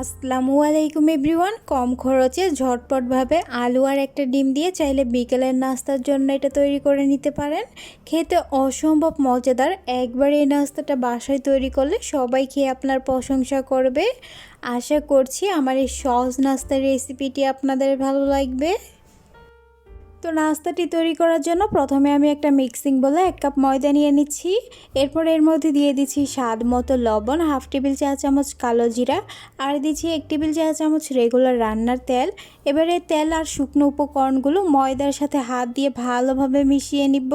আসসালামু আলাইকুম এভরিওয়ান। কম খরচে ঝটপটভাবে আলু আর একটা ডিম দিয়ে চাইলে বিকেলের নাস্তার জন্য এটা তৈরি করে নিতে পারেন। খেতে অসম্ভব মজাদার। একবার এই নাস্তাটা বাসায় তৈরি করলে সবাই খেয়ে আপনার প্রশংসা করবে। আশা করছি আমার এই সহজ নাস্তার রেসিপিটি আপনাদের ভালো লাগবে। তো নাস্তাটি তৈরি করার জন্য প্রথমে আমি একটা মিক্সিং বলে 1 কাপ ময়দা নিয়ে নিচ্ছি। এরপর এর মধ্যে দিয়ে দিচ্ছি স্বাদ মতো লবণ, হাফ টেবিল চা চামচ কালো জিরা, আর দিচ্ছি 1 টেবিল চা চামচ রেগুলার রান্নার তেল। এবারে তেল আর শুকনো উপকরণগুলো ময়দার সাথে হাত দিয়ে ভালোভাবে মিশিয়ে নিব।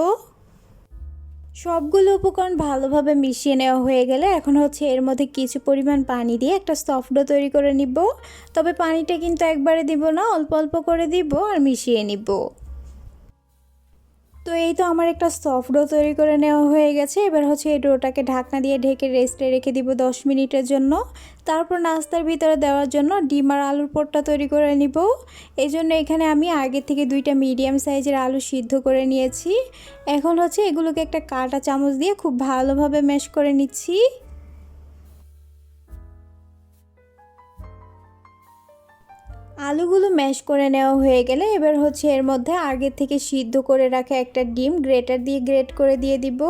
সবগুলো উপকরণ ভালোভাবে মিশিয়ে নেওয়া হয়ে গেলে এখন এর মধ্যে কিছু পরিমাণ পানি দিয়ে একটা সফট ডো তৈরি করে নিব। তবে পানিটা কিন্তু একবারে দিব না, অল্প অল্প করে দিব আর মিশিয়ে নিব। তো এই তো আমার একটা সফট ডো তৈরি করে নেওয়া হয়ে গেছে। এবার এই ডোটাকে ঢাকনা দিয়ে ঢেকে রেস্টে রেখে দিব 10 মিনিটের জন্য। তারপর নাস্তার ভিতরে দেওয়ার জন্য ডিম আর আলুর পুরটা তৈরি করে নিব। এই জন্য এখানে আমি আগে থেকে 2টা মিডিয়াম সাইজের আলু সিদ্ধ করে নিয়েছি। এখন এগুলোকে একটা কাঁটা চামচ দিয়ে খুব ভালোভাবে ম্যাশ করে নিচ্ছি। আলুগুলো ম্যাশ করে নেওয়া হয়ে গেলে এবার এর মধ্যে আগে থেকে সিদ্ধ করে রাখা একটা ডিম গ্রেটার দিয়ে গ্রেট করে দিয়ে দিব।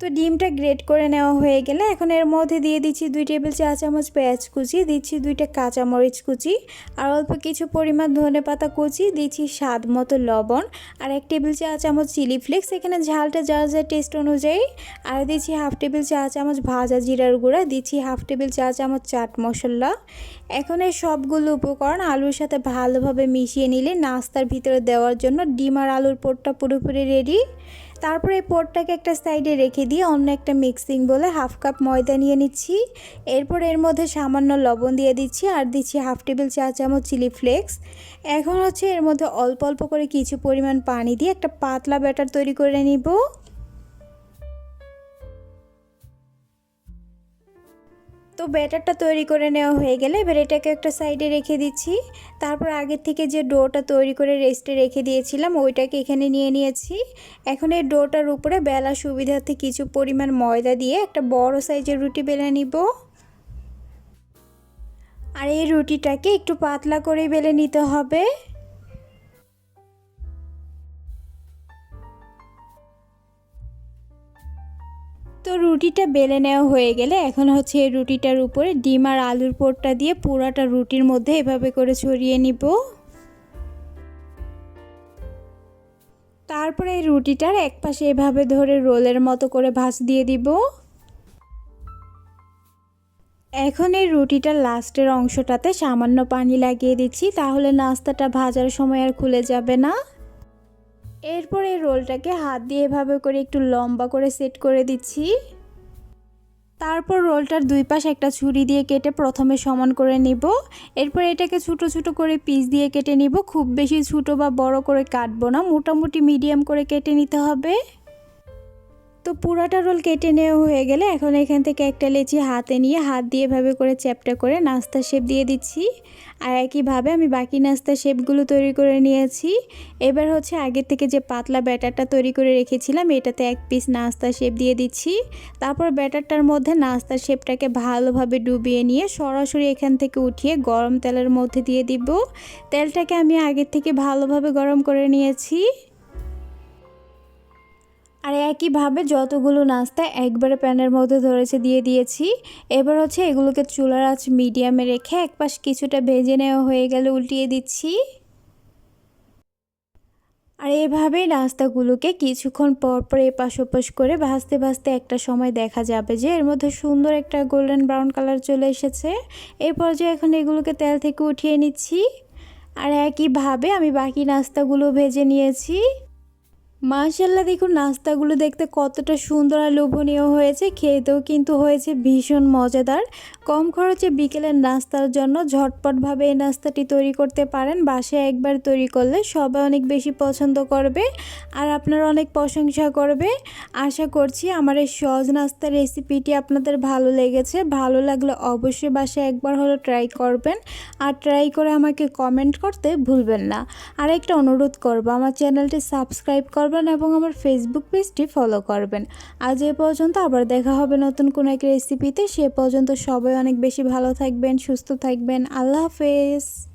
তো ডিমটা গ্রেট করে নেওয়া হয়ে গেলে এখন এর মধ্যে দিয়ে দিচ্ছি 2 টেবিল চা চামচ পেঁয়াজ কুচি, দিচ্ছি 2টা কাঁচামরিচ কুচি, আর অল্প কিছু পরিমাণ ধনেপাতা কুচি, দিচ্ছি স্বাদ মতো লবণ, আর 1 টেবিল চা চামচ চিলি ফ্লেক্স, এখানে ঝালটা যার যার টেস্ট অনুযায়ী, আর দিচ্ছি হাফ টেবিল চা চামচ ভাজা জিরার গুঁড়া, দিচ্ছি হাফ টেবিল চা চামচ চাট মশলা। এখন এই সবগুলো উপকরণ আলুর সাথে ভালোভাবে মিশিয়ে নিলে নাস্তার ভিতরে দেওয়ার জন্য ডিম আর আলুর পুরটা পুরোপুরি রেডি। তারপরে এই পুরটাকে একটা সাইডে রেখে দিয়ে অন্য একটা মিক্সিং বলে হাফ কাপ ময়দা নিয়ে নিচ্ছি। এরপর এর মধ্যে সামান্য লবণ দিয়ে দিচ্ছি আর দিচ্ছি হাফ টেবিল চা চামচ চিলি ফ্লেক্স। এখন এর মধ্যে অল্প অল্প করে কিছু পরিমাণ পানি দিয়ে একটা পাতলা ব্যাটার তৈরি করে নিব। তো ব্যাটারটা তৈরি করে নেওয়া হয়ে গেলে এবার এটাকে একটা সাইডে রেখে দিচ্ছি। তারপর আগের থেকে যে ডোটা তৈরি করে রেস্টে রেখে দিয়েছিলাম ওইটাকে এখানে নিয়ে নিয়েছি। এখন এই ডোটার উপরে বেলা সুবিধার্থে কিছু পরিমাণ ময়দা দিয়ে একটা বড় সাইজের রুটি বেলে নিব। আর এই রুটিটাকে একটু পাতলা করে বেলে নিতে হবে। তো রুটিটা বেলে নেওয়া হয়ে গেলে এখন এই রুটিটার উপরে ডিম আর আলুর পুরটা দিয়ে পুরাটা রুটির মধ্যে এভাবে করে ছড়িয়ে নিব। তারপরে এই রুটিটার এক পাশে এভাবে ধরে রোলের মতো করে ভাঁজ দিয়ে দিব। এখন এই রুটিটার লাস্টের অংশটাতে সামান্য পানি লাগিয়ে দিচ্ছি, তাহলে নাস্তাটা ভাজার সময় আর খুলে যাবে না। এরপর এই রোলটাকে হাত দিয়ে এভাবে করে একটু লম্বা করে সেট করে দিচ্ছি। তারপর রোলটার দুই পাশ একটা ছুরি দিয়ে কেটে প্রথমে সমান করে নিব। এরপর এটাকে ছোটো ছোটো করে পিস দিয়ে কেটে নিব। খুব বেশি ছোটো বা বড় করে কাটবো না, মোটামুটি মিডিয়াম করে কেটে নিতে হবে। তো পুরাটা রোল কেটে নেওয়া হয়ে গেলে এখন এখান থেকে একটা লেচি হাতে নিয়ে হাত দিয়ে এভাবে করে চ্যাপটা করে নাস্তার শেপ দিয়ে দিচ্ছি। আর একইভাবে আমি বাকি নাস্তার শেপগুলো তৈরি করে নিয়েছি। এবার আগের থেকে যে পাতলা ব্যাটারটা তৈরি করে রেখেছিলাম এটাতে এক পিস নাস্তার শেপ দিয়ে দিচ্ছি। তারপর ব্যাটারটার মধ্যে নাস্তার শেপটাকে ভালোভাবে ডুবিয়ে নিয়ে সরাসরি এখান থেকে উঠিয়ে গরম তেলের মধ্যে দিয়ে দিব। তেলটাকে আমি আগের থেকে ভালোভাবে গরম করে নিয়েছি। আর একইভাবে যতগুলো নাস্তা একবারে প্যানের মধ্যে ধরেছে দিয়ে দিয়েছি। এবার এগুলোকে চুলার আঁচ মিডিয়ামে রেখে এক পাশ কিছুটা ভেজে নেওয়া হয়ে গেলে উল্টিয়ে দিচ্ছি। আর এভাবেই নাস্তাগুলোকে কিছুক্ষণ পর পর এপাশ ওপাশ করে ভাজতে ভাজতে একটা সময় দেখা যাবে যে এর মধ্যে সুন্দর একটা গোল্ডেন ব্রাউন কালার চলে এসেছে। এই পর্যায়ে এখন এগুলোকে তেল থেকে উঠিয়ে নিচ্ছি। আর একইভাবে আমি বাকি নাস্তাগুলো ভেজে নিয়েছি। মাশাআল্লাহ, দেখুন নাস্তাগুলো দেখতে কতটা সুন্দর আর লোভনীয় হয়েছে, খেতেও কিন্তু হয়েছে ভীষণ মজাদার। কম খরচে বিকেলের নাস্তার জন্য ঝটপটভাবে এই নাস্তাটি তৈরি করতে পারেন। বাসায় একবার তৈরি করলে সবাই অনেক বেশি পছন্দ করবে আর আপনারা অনেক প্রশংসা করবে। আশা করছি আমার এই সহজ নাস্তার রেসিপিটি আপনাদের ভালো লেগেছে। ভালো লাগলে অবশ্যই বাসায় একবার হলো ট্রাই করবেন আর ট্রাই করে আমাকে কমেন্ট করতে ভুলবেন না। আর একটা অনুরোধ করব, আমার চ্যানেলটি সাবস্ক্রাইব করবেন করবেন এবং আমার ফেসবুক পেজটি ফলো করবেন। আজ এ পর্যন্ত, আবার দেখা হবে নতুন কোনো এক রেসিপিতে। সে পর্যন্ত সবাই অনেক বেশি ভালো থাকবেন, সুস্থ থাকবেন। আল্লাহ হাফেজ।